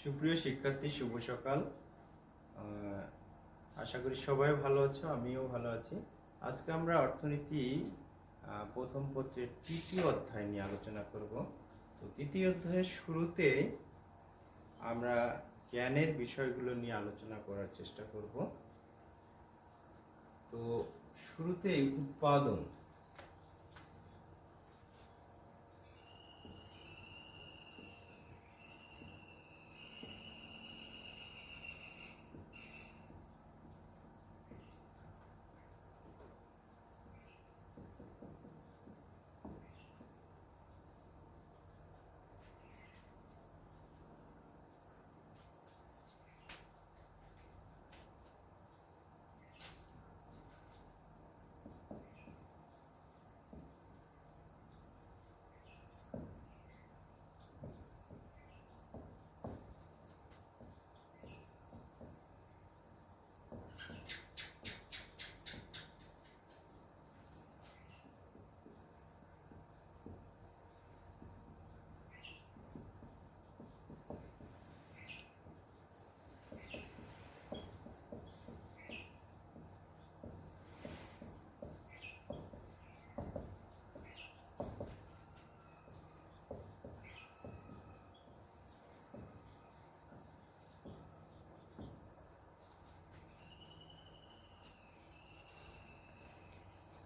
সুপ্রিয় শিক্ষার্থী, শুভ সকাল। আশা করি সবাই ভালো আছো, আমিও ভালো আছি। আজকে আমরা অর্থনীতি প্রথম পত্রের তৃতীয় অধ্যায় নিয়ে আলোচনা করব। তো তৃতীয় অধ্যায়ের শুরুতে আমরা জ্ঞানের বিষয়গুলো নিয়ে আলোচনা করার চেষ্টা করব। তো শুরুতেই উৎপাদন।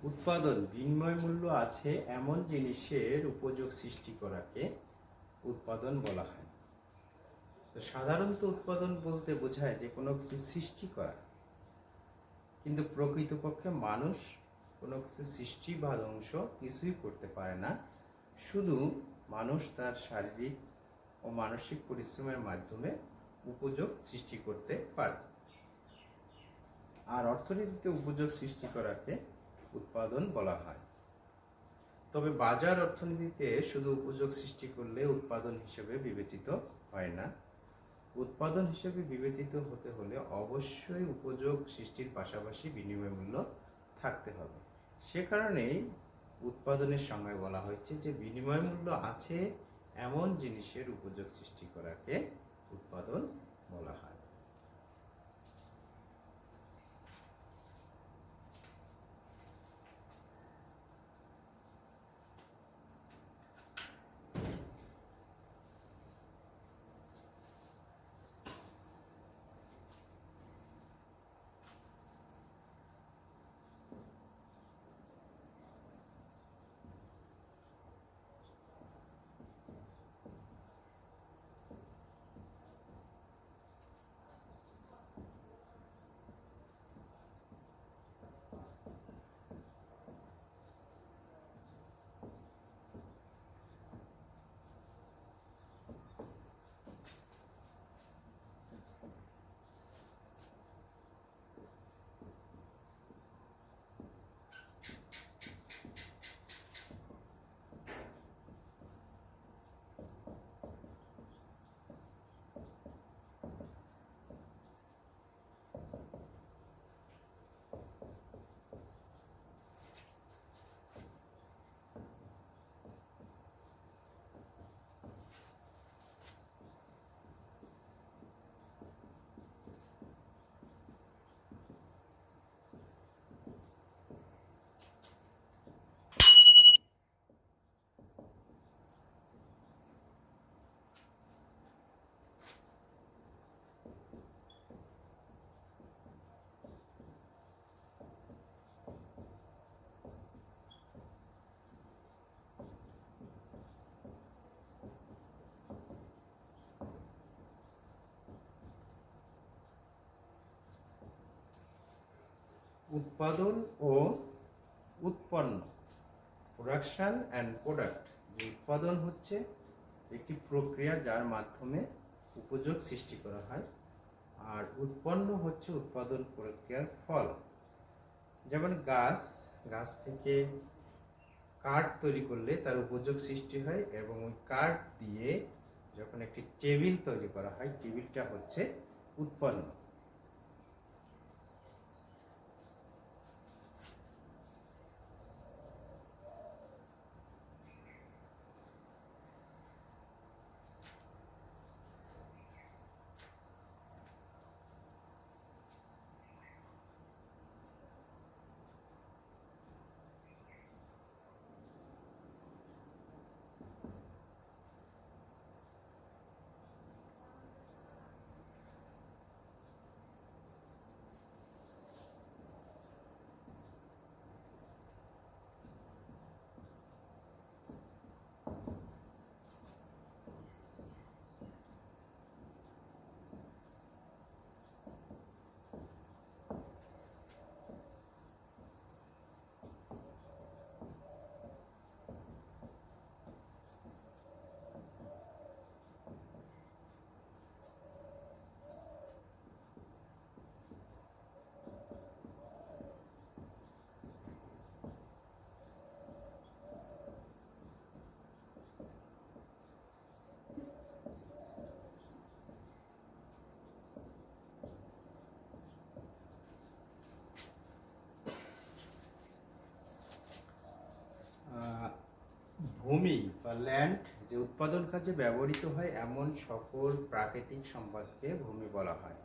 উৎপাদন বিনিময় মূল্য আছে এমন জিনিসের উপযোগ সৃষ্টি করাকে উৎপাদন বলা হয়। তো সাধারণত উৎপাদন বলতে বোঝায় যে কোনো কিছু সৃষ্টি করা, কিন্তু প্রকৃতপক্ষে মানুষ কোনো কিছু সৃষ্টি বা ধ্বংস কিছুই করতে পারে না। শুধু মানুষ তার শারীরিক ও মানসিক পরিশ্রমের মাধ্যমে উপযোগ সৃষ্টি করতে পারে। আর অর্থনীতিতে উপযোগ সৃষ্টি করাকে উৎপাদন বলা হয়। তবে বাজার অর্থনীতিতে শুধু উপযোগ সৃষ্টি করলে উৎপাদন হিসেবে বিবেচিত হয় না। উৎপাদন হিসেবে বিবেচিত হতে হলে অবশ্যই উপযোগ সৃষ্টির পাশাপাশি বিনিময় মূল্য থাকতে হবে। সে কারণেই উৎপাদনের সংজ্ঞায় বলা হয়েছে যে বিনিময় মূল্য আছে এমন জিনিসের উপযোগ সৃষ্টি করাকে উৎপাদন বলা হয়। উৎপাদন ও উৎপন্ন, প্রোডাকশন অ্যান্ড প্রোডাক্ট। যে উৎপাদন হচ্ছে একটি প্রক্রিয়া যার মাধ্যমে উপযোগ সৃষ্টি করা হয়, আর উৎপন্ন হচ্ছে উৎপাদন প্রক্রিয়ার ফল। যেমন গাছ থেকে কাঠ তৈরি করলে তার উপযোগ সৃষ্টি হয়, এবং ওই কাঠ দিয়ে যখন একটি টেবিল তৈরি করা হয়, টেবিলটা হচ্ছে উৎপন্ন। ভূমি বা ল্যান্ড যে উৎপাদন কাজে ব্যবহৃত হয় এমন সকল প্রাকৃতিক সম্পদকে ভূমি বলা হয়।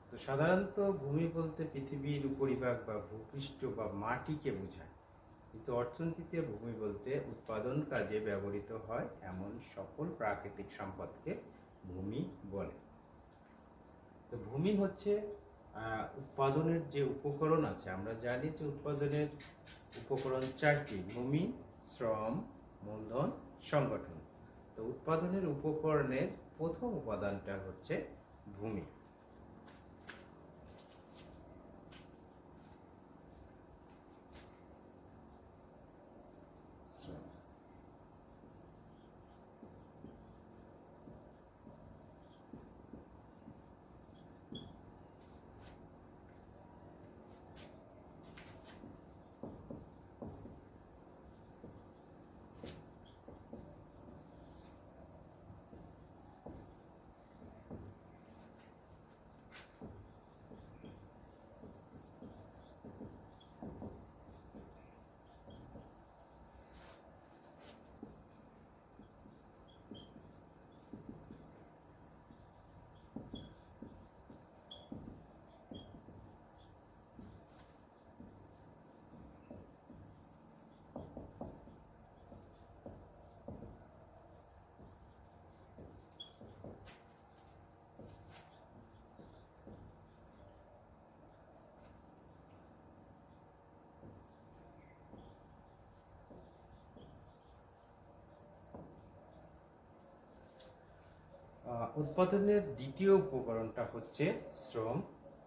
তো সাধারণত ভূমি বলতে পৃথিবীর উপরিভাগ বা ভূপৃষ্ঠ বা মাটিকে বোঝায়, কিন্তু অর্থনীতিতে ভূমি বলতে উৎপাদন কাজে ব্যবহৃত হয় এমন সকল প্রাকৃতিক সম্পদকে ভূমি বলে। তো ভূমি হচ্ছে উৎপাদনের যে উপকরণ আছে, আমরা জানি যে উৎপাদনের উপকরণ চারটি: ভূমি, শ্রম, মূলধন, সংগঠন। তো উৎপাদনের উপকরণের প্রথম উপাদানটা হচ্ছে ভূমি। উৎপাদনের দ্বিতীয় উপকরণটা হচ্ছে শ্রম।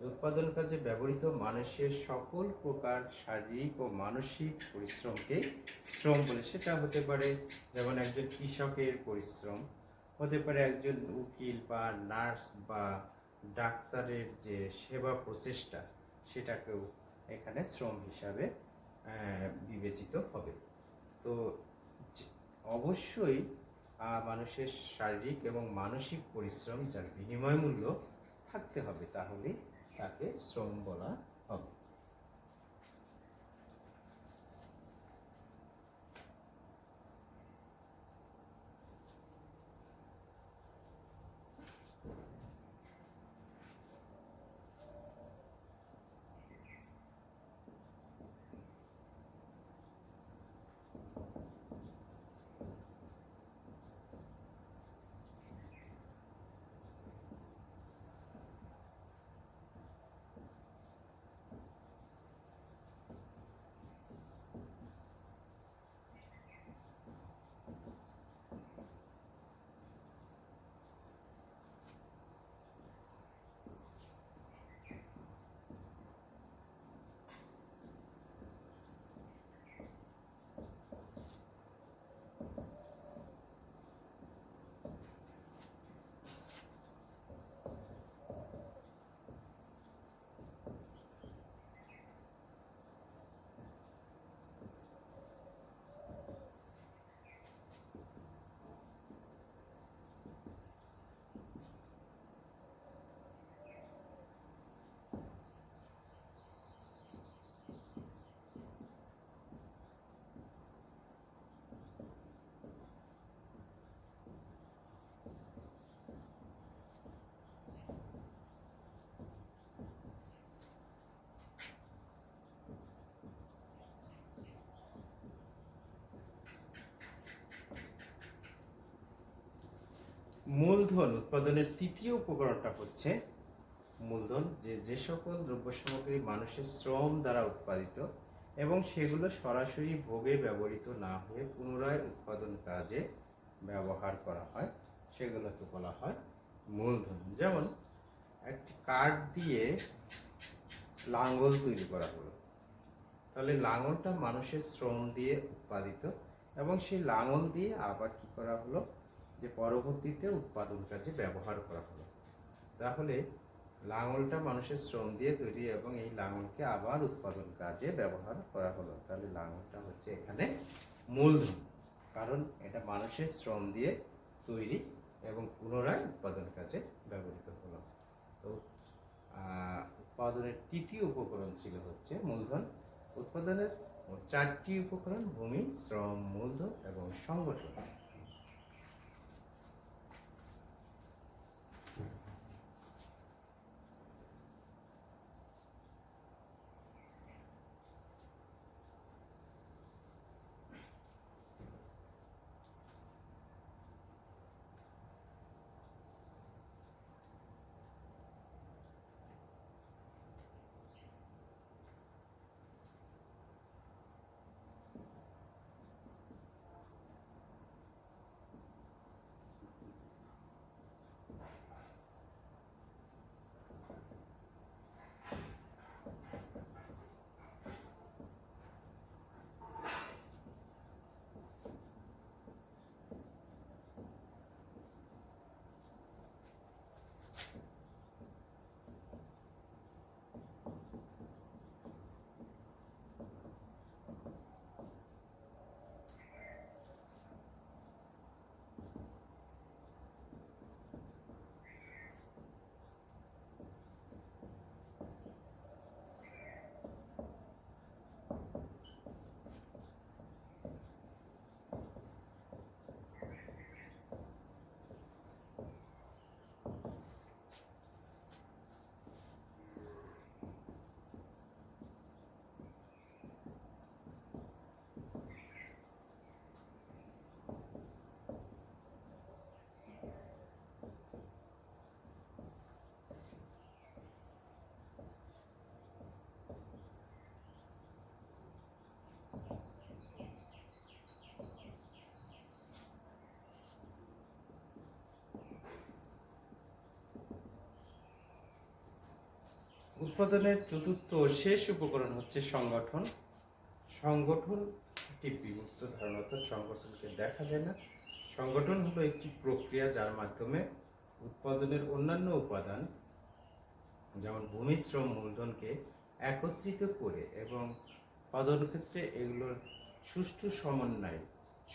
উৎপাদন কাজে ব্যবহৃত মানুষের সকল প্রকার শারীরিক ও মানসিক পরিশ্রমকে শ্রম বলে। সেটা হতে পারে যেমন একজন কৃষকের পরিশ্রম, হতে পারে একজন উকিল বা নার্স বা ডাক্তারের যে সেবা প্রচেষ্টা, সেটাকেও এখানে শ্রম হিসাবে বিবেচিত হবে। তো অবশ্যই মানুষের শারীরিক এবং মানসিক পরিশ্রম যার বিনিময় মূল্য থাকতে হবে, তাহলে তাকে শ্রম বলা হবে। মূলধন উৎপাদনের তৃতীয় উপকরণটা হচ্ছে মূলধন, যে সকল দ্রব্য সামগ্রী মানুষের শ্রম দ্বারা উৎপাদিত এবং সেগুলো সরাসরি ভোগে ব্যবহৃত না হয়ে পুনরায় উৎপাদন কাজে ব্যবহার করা হয়, সেগুলোকে বলা হয় মূলধন। যেমন একটি কাঠ দিয়ে লাঙ্গল তৈরি করা হলো, তাহলে লাঙলটা মানুষের শ্রম দিয়ে উৎপাদিত এবং সেই লাঙল দিয়ে আবার কি করা হলো, যে পরবর্তীতে উৎপাদন কাজে ব্যবহার করা হলো। তাহলে লাঙলটা মানুষের শ্রম দিয়ে তৈরি এবং এই লাঙলকে আবার উৎপাদন কাজে ব্যবহার করা হলো, তাহলে লাঙলটা হচ্ছে এখানে মূলধন, কারণ এটা মানুষের শ্রম দিয়ে তৈরি এবং পুনরায় উৎপাদন কাজে ব্যবহৃত হলো। তো উৎপাদনের তৃতীয় উপকরণ ছিল হচ্ছে মূলধন। উৎপাদনের ও 4টি উপকরণ: ভূমি, শ্রম, মূলধন এবং সংগঠন। উৎপাদনের চতুর্থ ও শেষ উপকরণ হচ্ছে সংগঠন। সংগঠন একটি বিভক্ত ধারণা, অর্থাৎ সংগঠনকে দেখা যায় না। সংগঠন হলো একটি প্রক্রিয়া যার মাধ্যমে উৎপাদনের অন্যান্য উপাদান যেমন ভূমি, শ্রম, মূলধনকে একত্রিত করে এবং উৎপাদন ক্ষেত্রে এগুলোর সুষ্ঠু সমন্বয়,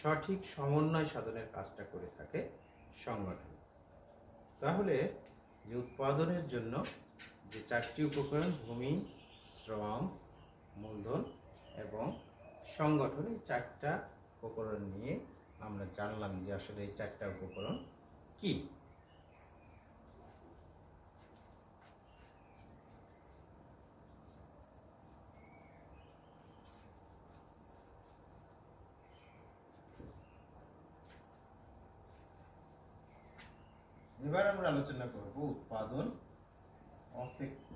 সঠিক সমন্বয় সাধনের কাজটা করে থাকে সংগঠন। তাহলে যে উৎপাদনের জন্য যে 4টি উপকরণ ভূমি, শ্রম, মূলধন এবং সংগঠন, এই 4টা উপকরণ নিয়ে আমরা জানলাম যে আসলে এই 4টা উপকরণ কি। এবার আমরা আলোচনা করব উৎপাদন অপেক্ষ।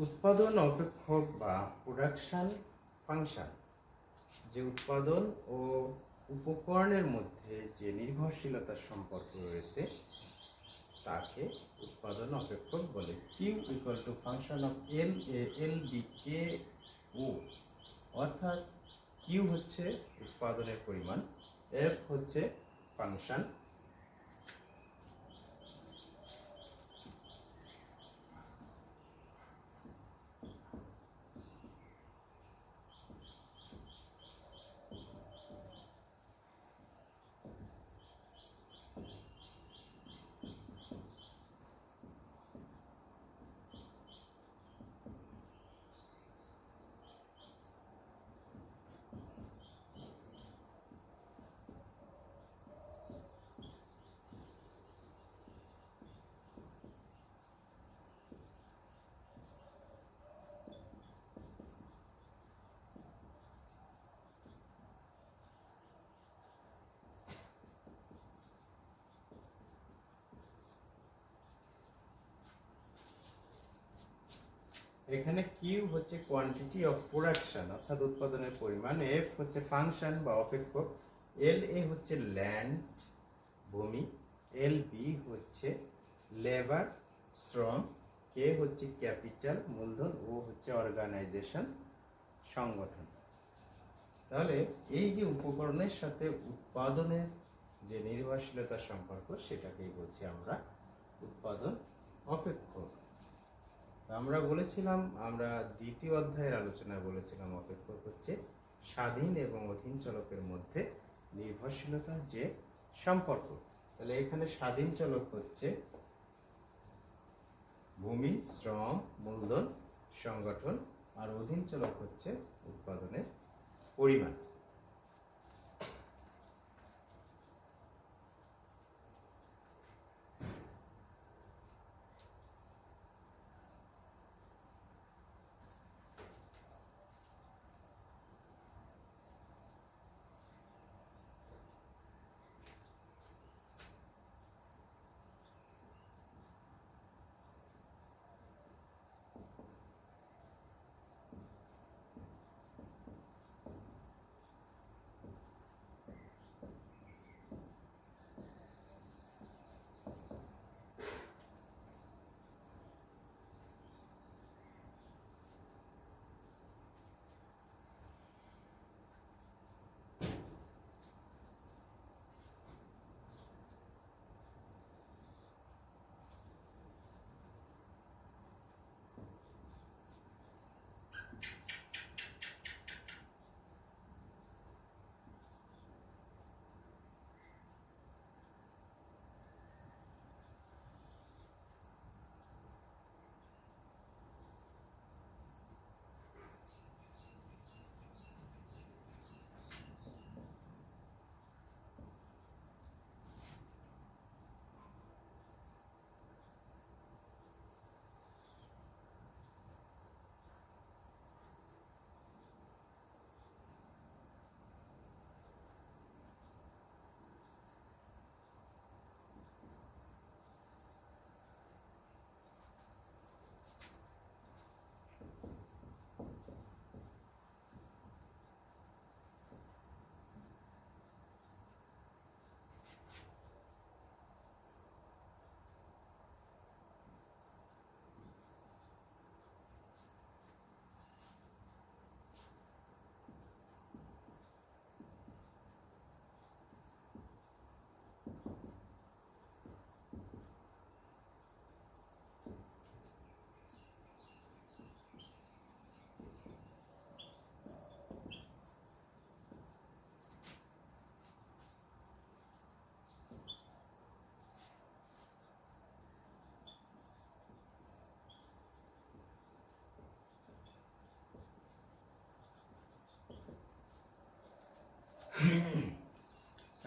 উৎপাদন অপেক্ষক বা প্রোডাকশন ফাংশন, যে উৎপাদন ও উপকরণের মধ্যে যে নির্ভরশীলতার সম্পর্ক রয়েছে তাকে উৎপাদন অপেক্ষক বলে। Q equal to function of L A L B K O, অর্থাৎ কিউ হচ্ছে উৎপাদনের পরিমাণ, এফ হচ্ছে ফাংশন, এখানে কিউ হচ্ছে কোয়ান্টিটি অফ প্রোডাকশন অর্থাৎ উৎপাদনের পরিমাণ, এফ হচ্ছে ফাংশন বা অপেক্ষক, এল এ হচ্ছে ল্যান্ড ভূমি, এল বি হচ্ছে লেবার শ্রম, কে হচ্ছে ক্যাপিটাল মূলধন, ও হচ্ছে অর্গানাইজেশন সংগঠন। তাহলে এই যে উপকরণের সাথে উৎপাদনের যে নির্ভরশীলতার সম্পর্ক সেটাকেই বলছি আমরা উৎপাদন অপেক্ষক। আমরা বলেছিলাম, আমরা দ্বিতীয় অধ্যায়ের আলোচনায় বলেছিলাম অপেক্ষক হচ্ছে স্বাধীন এবং অধীন চলকের মধ্যে নির্ভরশীলতার যে সম্পর্ক। তাহলে এখানে স্বাধীন চলক হচ্ছে ভূমি, শ্রম, মূলধন, সংগঠন, আর অধীন চলক হচ্ছে উৎপাদনের পরিমাণ।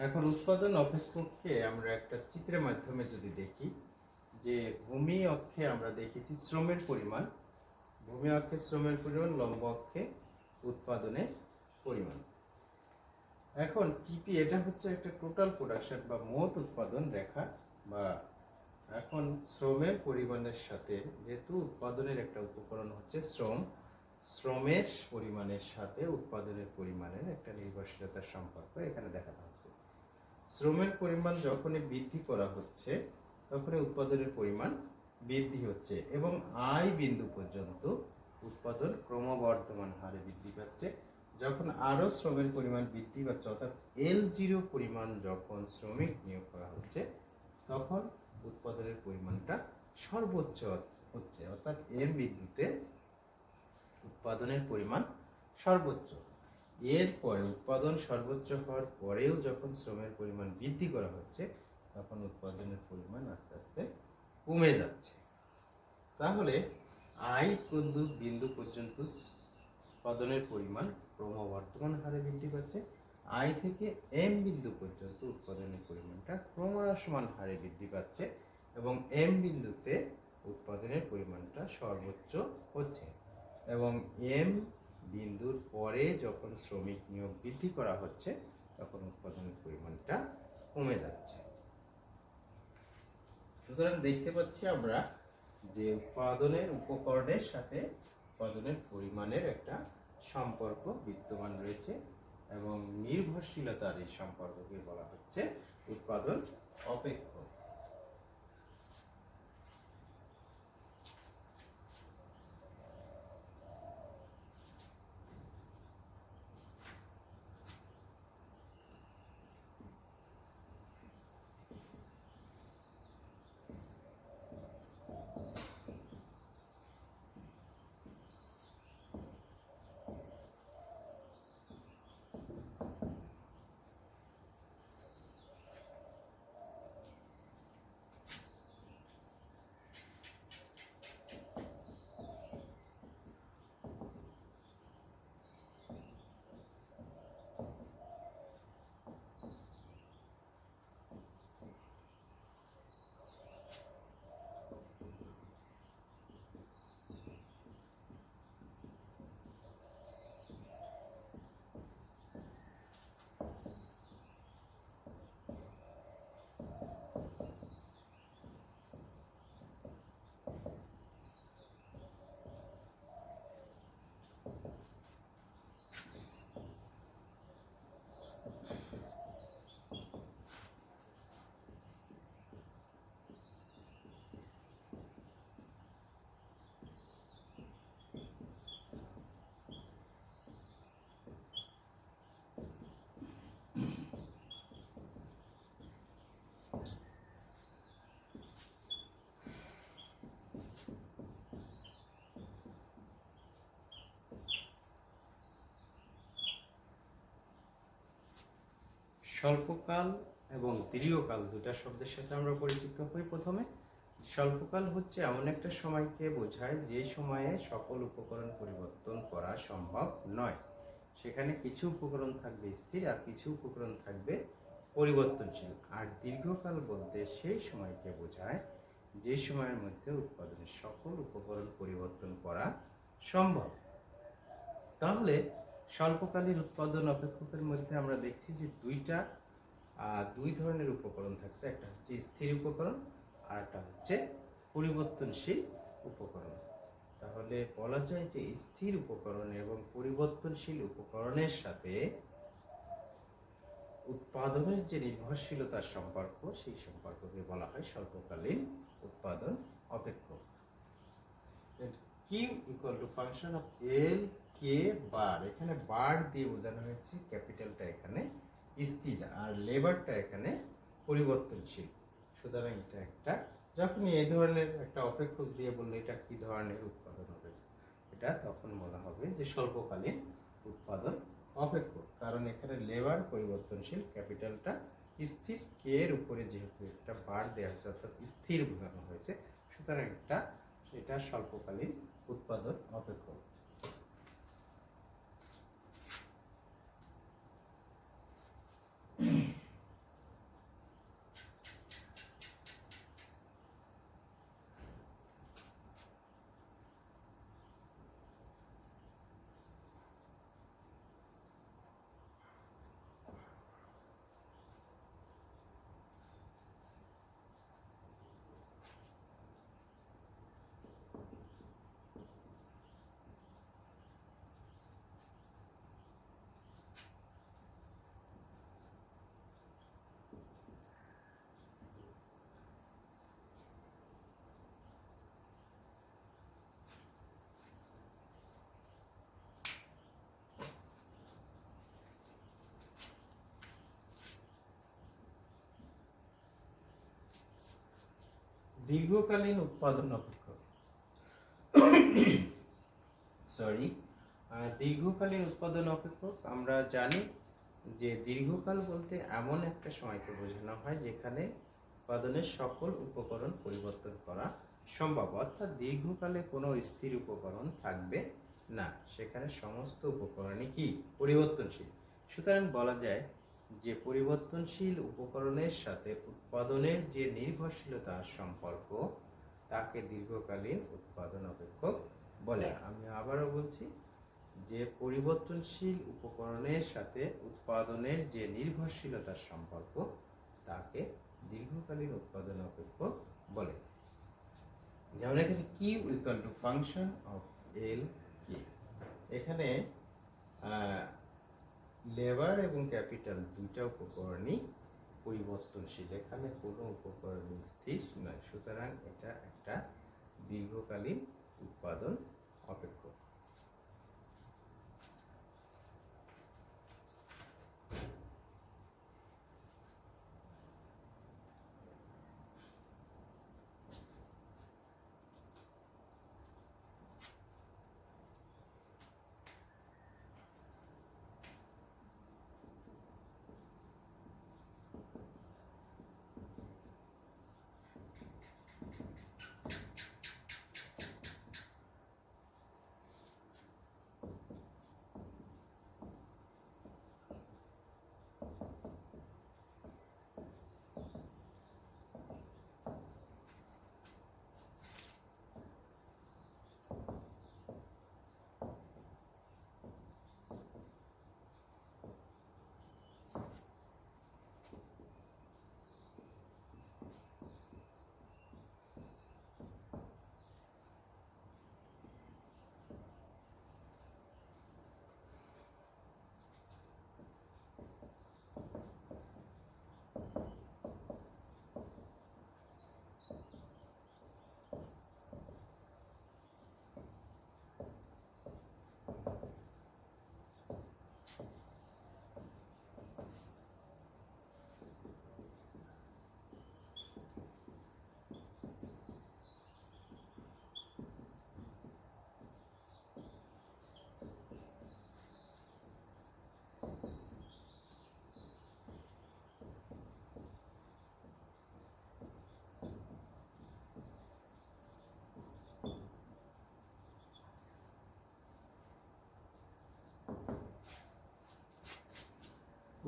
এখন উৎপাদন অপেক্ষককে আমরা একটা চিত্রের মাধ্যমে যদি দেখি, যে ভূমি অক্ষে আমরা দেখেছি শ্রমের পরিমাণ, ভূমি অক্ষে শ্রমের পরিমাণ, লম্ব অক্ষে উৎপাদনের পরিমাণ। এখন টিপি এটা হচ্ছে একটা টোটাল প্রোডাকশন বা মোট উৎপাদন রেখা। বা এখন শ্রমের পরিমাণের সাথে, যেহেতু উৎপাদনের একটা উপকরণ হচ্ছে শ্রম, শ্রমের পরিমাণের সাথে উৎপাদনের পরিমাণের একটা নির্ভরশীলতার সম্পর্ক এখানে দেখানো হচ্ছে। শ্রমের পরিমাণ যখনই বৃদ্ধি করা হচ্ছে তখনই উৎপাদনের পরিমাণ বৃদ্ধি হচ্ছে, এবং আই বিন্দু পর্যন্ত উৎপাদন ক্রমবর্ধমান হারে বৃদ্ধি পাচ্ছে। যখন আরও শ্রমের পরিমাণ বৃদ্ধি পাচ্ছে, অর্থাৎ L0 পরিমাণ যখন শ্রমিক নিয়োগ করা হচ্ছে, তখন উৎপাদনের পরিমাণটা সর্বোচ্চ হচ্ছে, অর্থাৎ এম বিন্দুতে উৎপাদনের পরিমাণ সর্বোচ্চ। এরপরে উৎপাদন সর্বোচ্চ হওয়ার পরেও যখন শ্রমের পরিমাণ বৃদ্ধি করা হচ্ছে, তখন উৎপাদনের পরিমাণ আস্তে আস্তে কমে যাচ্ছে। তাহলে আই বিন্দু পর্যন্ত উৎপাদনের পরিমাণ ক্রমবর্ধমান হারে বৃদ্ধি পাচ্ছে, আই থেকে এম বিন্দু পর্যন্ত উৎপাদনের পরিমাণটা ক্রমহ্রাসমান হারে বৃদ্ধি পাচ্ছে, এবং এম বিন্দুতে উৎপাদনের পরিমাণটা সর্বোচ্চ হচ্ছে, এবং এম বিন্দুর পরে যখন শ্রমিক নিয়োগ বৃদ্ধি করা হচ্ছে তখন উৎপাদনের পরিমাণটা কমে যাচ্ছে। সুতরাং দেখতে পাচ্ছি আমরা যে উৎপাদনের উপকরণের সাথে উৎপাদনের পরিমাণের একটা সম্পর্ক বিদ্যমান রয়েছে এবং নির্ভরশীলতার এই সম্পর্ককে বলা হচ্ছে উৎপাদন অপেক্ষ। স্বল্পকাল এবং দীর্ঘকাল দুটা শব্দের সাথে আমরা পরিচিত হই। প্রথমে স্বল্পকাল হচ্ছে এমন একটা সময়কে বোঝায় যে সময়ে সকল উপকরণ পরিবর্তন করা সম্ভব নয়। সেখানে কিছু উপকরণ থাকবে স্থির আর কিছু উপকরণ থাকবে পরিবর্তনশীল। আর দীর্ঘকাল বলতে সেই সময়কে বোঝায় যে সময়ের মধ্যে উৎপাদনের সকল উপকরণ পরিবর্তন করা সম্ভব। তাহলে স্বল্পকালীন উৎপাদন অপেক্ষকের মধ্যে আমরা দেখছি যে দুই ধরনের উপকরণ থাকছে। একটা হচ্ছে স্থির উপকরণ আর একটা হচ্ছে পরিবর্তনশীল উপকরণ। তাহলে বলা যায় যে স্থির উপকরণ এবং পরিবর্তনশীল উপকরণের সাথে উৎপাদনের যে নির্ভরশীলতার সম্পর্ক, সেই সম্পর্ককে বলা হয় স্বল্পকালীন উৎপাদন অপেক্ষক। Q equal to function of L K bar, এখানে বার দিয়ে বোঝানো হয়েছে, ক্যাপিটালটা এখানে স্থির আর লেবারটা এখানে পরিবর্তনশীল। সুতরাং এটা একটা, যখনই এই ধরনের একটা অপেক্ষক দিয়ে বললে এটা কি ধরনের উৎপাদন হবে, এটা তখন বলা হবে যে স্বল্পকালীন উৎপাদন অপেক্ষক। কারণ এখানে লেবার পরিবর্তনশীল, ক্যাপিটালটা স্থির, কে এর উপরে যেহেতু একটা বার দেওয়া হয়েছে অর্থাৎ স্থির বোঝানো হয়েছে, সুতরাং এটা স্বল্পকালীন উৎপাদন অপেক্ষক। দীর্ঘকালীন উৎপাদন অপেক্ষক দীর্ঘকালীন উৎপাদন অপেক্ষক আমরা জানি যে দীর্ঘকাল বলতে এমন একটা সময়কে বোঝানো হয় যেখানে উৎপাদনের সকল উপকরণ পরিবর্তন করা সম্ভব, অর্থাৎ দীর্ঘকালে কোনো স্থির উপকরণ থাকবে না, সেখানে সমস্ত উপকরণই কি পরিবর্তনশীল। সুতরাং বলা যায় যে পরিবর্তনশীল উপকরণের সাথে উৎপাদনের যে নির্ভরশীলতার সম্পর্ক তাকে দীর্ঘকালীন উৎপাদন অপেক্ষক বলে। আমি আবারও বলছি যে পরিবর্তনশীল উপকরণের সাথে উৎপাদনের যে নির্ভরশীলতার সম্পর্ক তাকে দীর্ঘকালীন উৎপাদন অপেক্ষক বলে। যেমন এখানে Q equal to function of L K. এখানে লেবার এবং ক্যাপিটাল দুইটা উপকরণই পরিবর্তনশীল, এখানে কোনো উপকরণই স্থির নয়, সুতরাং এটা একটা দীর্ঘকালীন উৎপাদন অপেক্ষক।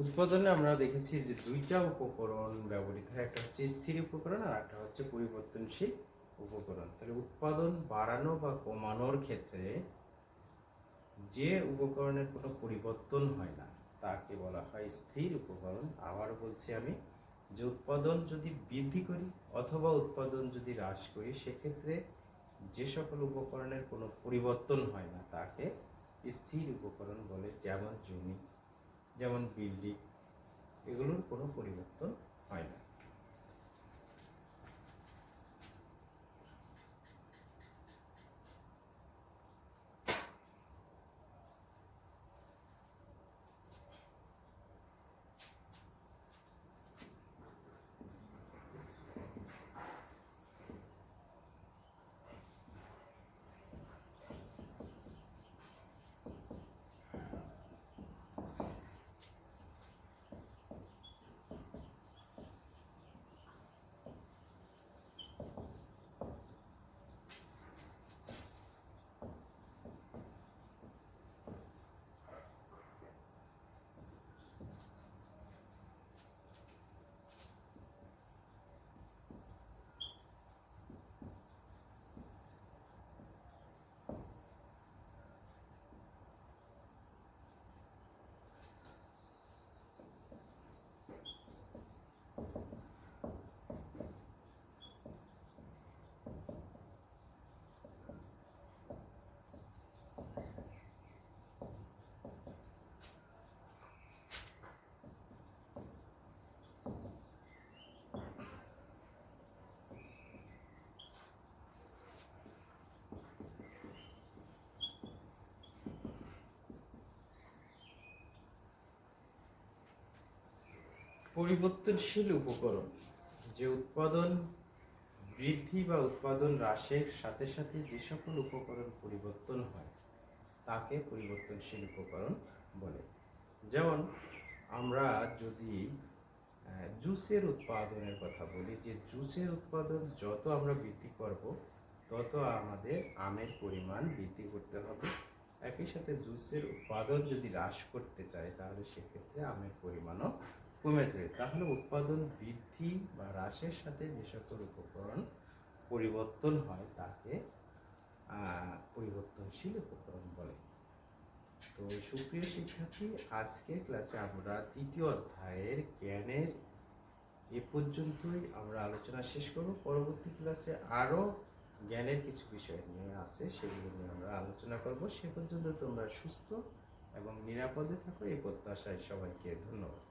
উৎপাদনে আমরা দেখেছি যে দুইটা উপকরণ ব্যবহৃত হয়, একটা হচ্ছে স্থির উপকরণ আর একটা হচ্ছে পরিবর্তনশীল উপকরণ। তাহলে উৎপাদন বাড়ানো বা কমানোর ক্ষেত্রে যে উপকরণের কোনো পরিবর্তন হয় না তাকে বলা হয় স্থির উপকরণ। আবার বলছি আমি, যে উৎপাদন যদি বৃদ্ধি করি অথবা উৎপাদন যদি হ্রাস করি সেক্ষেত্রে যে সকল উপকরণের কোনো পরিবর্তন হয় না তাকে স্থির উপকরণ বলে। যেমন জমি, যেমন বিল্ডিং, এগুলোর কোনো পরিবর্তন হয় না। পরিবর্তনশীল উপকরণ, যে উৎপাদন বৃদ্ধি বা উৎপাদন হ্রাসের সাথে সাথে যে সকল উপকরণ পরিবর্তন হয় তাকে পরিবর্তনশীল উপকরণ বলে। যেমন আমরা যদি জুসের উৎপাদনের কথা বলি, যে জুসের উৎপাদন যত আমরা বৃদ্ধি করব তত আমাদের আমের পরিমাণ বৃদ্ধি করতে হবে। একই সাথে জুসের উৎপাদন যদি হ্রাস করতে চাই তাহলে সেক্ষেত্রে আমের পরিমাণও কমে যায়। তাহলে উৎপাদন বৃদ্ধি বা হ্রাসের সাথে যে সকল উপকরণ পরিবর্তন হয় তাকে পরিবর্তনশীল উপকরণ বলে। তো সুপ্রিয় শিক্ষার্থী, আজকের ক্লাসে আমরা তৃতীয় অধ্যায়ের জ্ঞানের এ পর্যন্তই আমরা আলোচনা শেষ করব। পরবর্তী ক্লাসে আরও জ্ঞানের কিছু বিষয় নিয়ে আছে, সেগুলো নিয়ে আমরা আলোচনা করব। সে পর্যন্ত তোমরা সুস্থ এবং নিরাপদে থাকো, এই প্রত্যাশায় সবাইকে ধন্যবাদ।